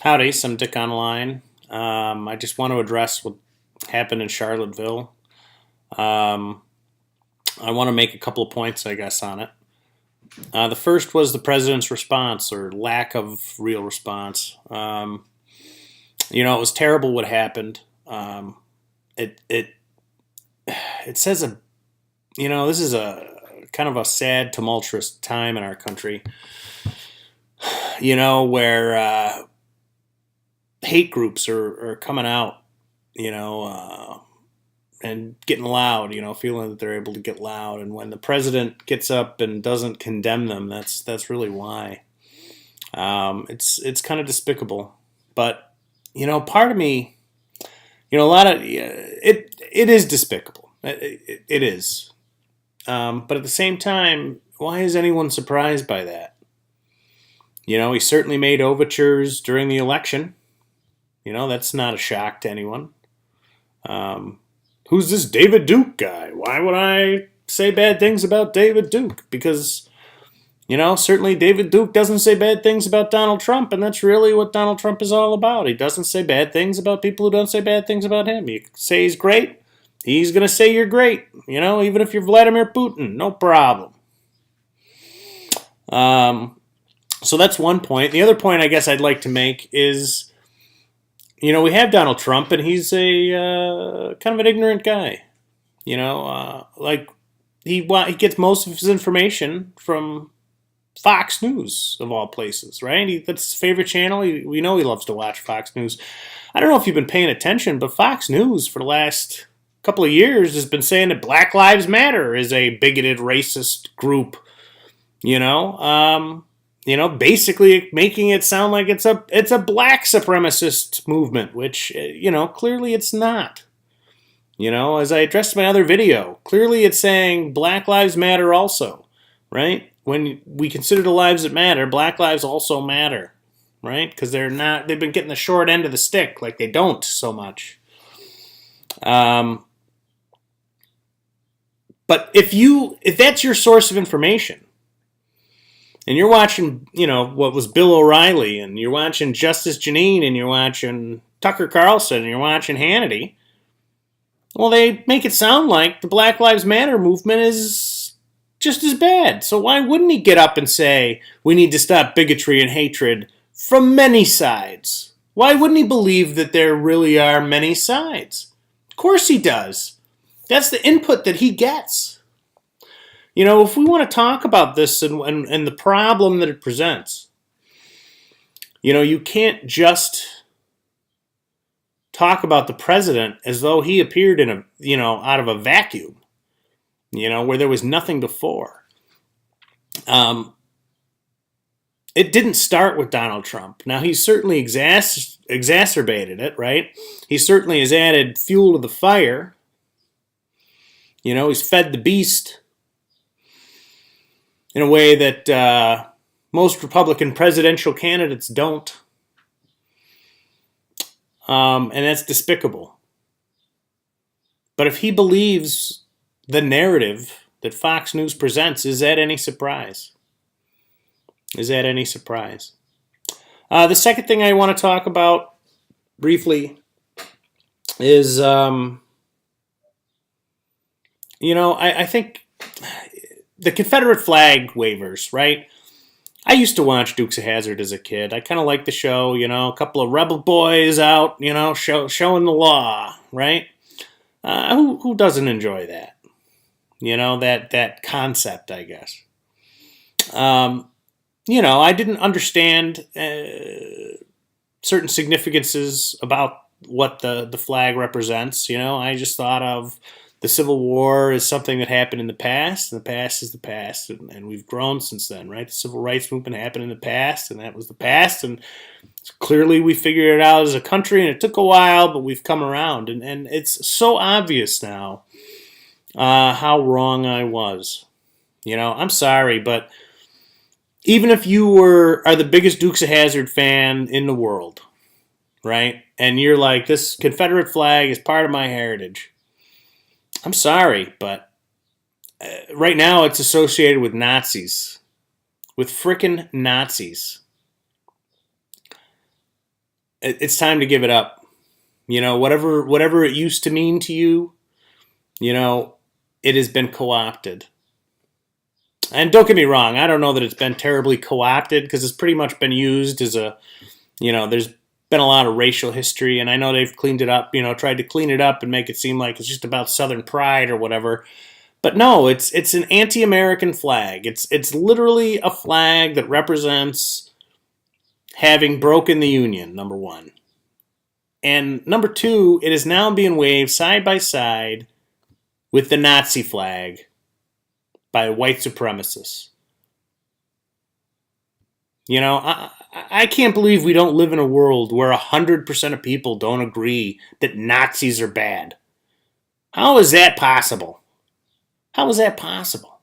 Howdy, some Dick Online. I just want to address what happened in Charlottesville. Um, I want to make a couple of points, I guess, on it. The first was the president's response or lack of real response. It was terrible what happened. It it it says this is a kind of a sad, tumultuous time in our country. Where hate groups are coming out, and getting loud, feeling that they're able to get loud. And when the president gets up and doesn't condemn them, that's really why. It's kind of despicable. But, part of me, a lot of it is despicable. It is. But at the same time, why is anyone surprised by that? He certainly made overtures during the election. That's not a shock to anyone. Who's this David Duke guy? Why would I say bad things about David Duke? Because, certainly David Duke doesn't say bad things about Donald Trump, and that's really what Donald Trump is all about. He doesn't say bad things about people who don't say bad things about him. You say he's great, he's going to say you're great. Even if you're Vladimir Putin, no problem. So that's one point. The other point I guess I'd like to make is, we have Donald Trump, and he's a kind of an ignorant guy. He gets most of his information from Fox News, of all places, right? That's his favorite channel. We know he loves to watch Fox News. I don't know if you've been paying attention, but Fox News for the last couple of years has been saying that Black Lives Matter is a bigoted, racist group. Basically making it sound like it's a black supremacist movement, which, clearly it's not. As I addressed in my other video, clearly it's saying Black Lives Matter also, right? When we consider the lives that matter, Black lives also matter, right? Because they've been getting the short end of the stick, like they don't so much. But if that's your source of information, and you're watching, what was Bill O'Reilly, and you're watching Justice Janine, and you're watching Tucker Carlson, and you're watching Hannity, well, they make it sound like the Black Lives Matter movement is just as bad. So why wouldn't he get up and say, we need to stop bigotry and hatred from many sides? Why wouldn't he believe that there really are many sides? Of course he does. That's the input that he gets. If we want to talk about this and the problem that it presents, you can't just talk about the president as though he appeared in out of a vacuum, where there was nothing before. It didn't start with Donald Trump. Now, he's certainly exacerbated it, right? He certainly has added fuel to the fire. He's fed the beast in a way that most Republican presidential candidates don't. And that's despicable. But if he believes the narrative that Fox News presents, is that any surprise? Is that any surprise? The second thing I want to talk about briefly is, I think the Confederate flag waivers, right? I used to watch Dukes of Hazzard as a kid. I kind of liked the show, a couple of rebel boys out, showing the law, right? Who doesn't enjoy that? That concept, I guess. I didn't understand certain significances about what the flag represents. I just thought of the Civil War is something that happened in the past, and the past is the past, and we've grown since then, right? The Civil Rights Movement happened in the past, and that was the past, and clearly we figured it out as a country, and it took a while, but we've come around, and it's so obvious now how wrong I was. I'm sorry, but even if you are the biggest Dukes of Hazzard fan in the world, right, and you're like, this Confederate flag is part of my heritage, I'm sorry, but right now it's associated with Nazis. With frickin' Nazis. it's time to give it up. Whatever it used to mean to you, it has been co-opted. And don't get me wrong, I don't know that it's been terribly co-opted because it's pretty much been used as there's been a lot of racial history, and I know they've cleaned it up, tried to clean it up and make it seem like it's just about Southern pride or whatever. But no, it's an anti-American flag. It's literally a flag that represents having broken the Union, number one. And number two, it is now being waved side by side with the Nazi flag by white supremacists. I can't believe we don't live in a world where 100% of people don't agree that Nazis are bad. How is that possible? How is that possible?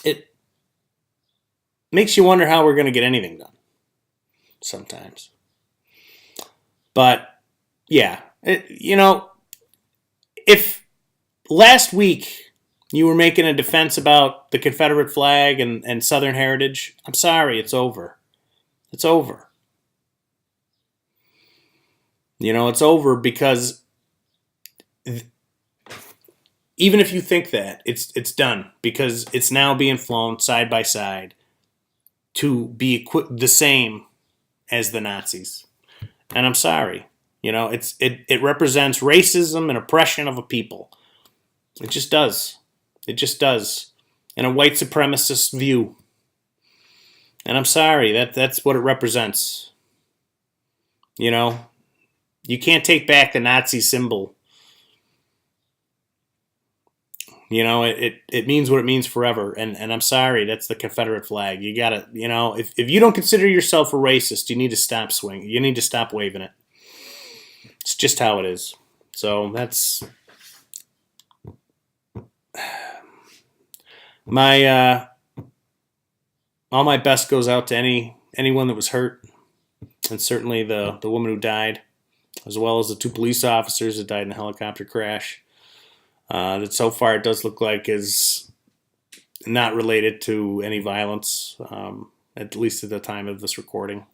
It makes you wonder how we're going to get anything done sometimes. But, yeah, if last week you were making a defense about the Confederate flag and Southern heritage, I'm sorry, it's over. It's over. It's over because even if you think that, it's done because it's now being flown side by side to be the same as the Nazis. And I'm sorry. It represents racism and oppression of a people. It just does. It just does. In a white supremacist view. And I'm sorry, that's what it represents. You can't take back the Nazi symbol. It means what it means forever. And I'm sorry, that's the Confederate flag. You gotta, if you don't consider yourself a racist, you need to stop swinging. You need to stop waving it. It's just how it is. So that's my all my best goes out to anyone that was hurt, and certainly the woman who died, as well as the 2 police officers that died in the helicopter crash. That so far it does look like is not related to any violence, at least at the time of this recording.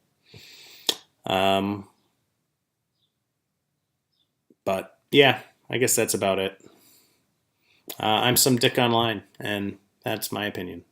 But yeah, I guess that's about it. I'm some dick online, and that's my opinion.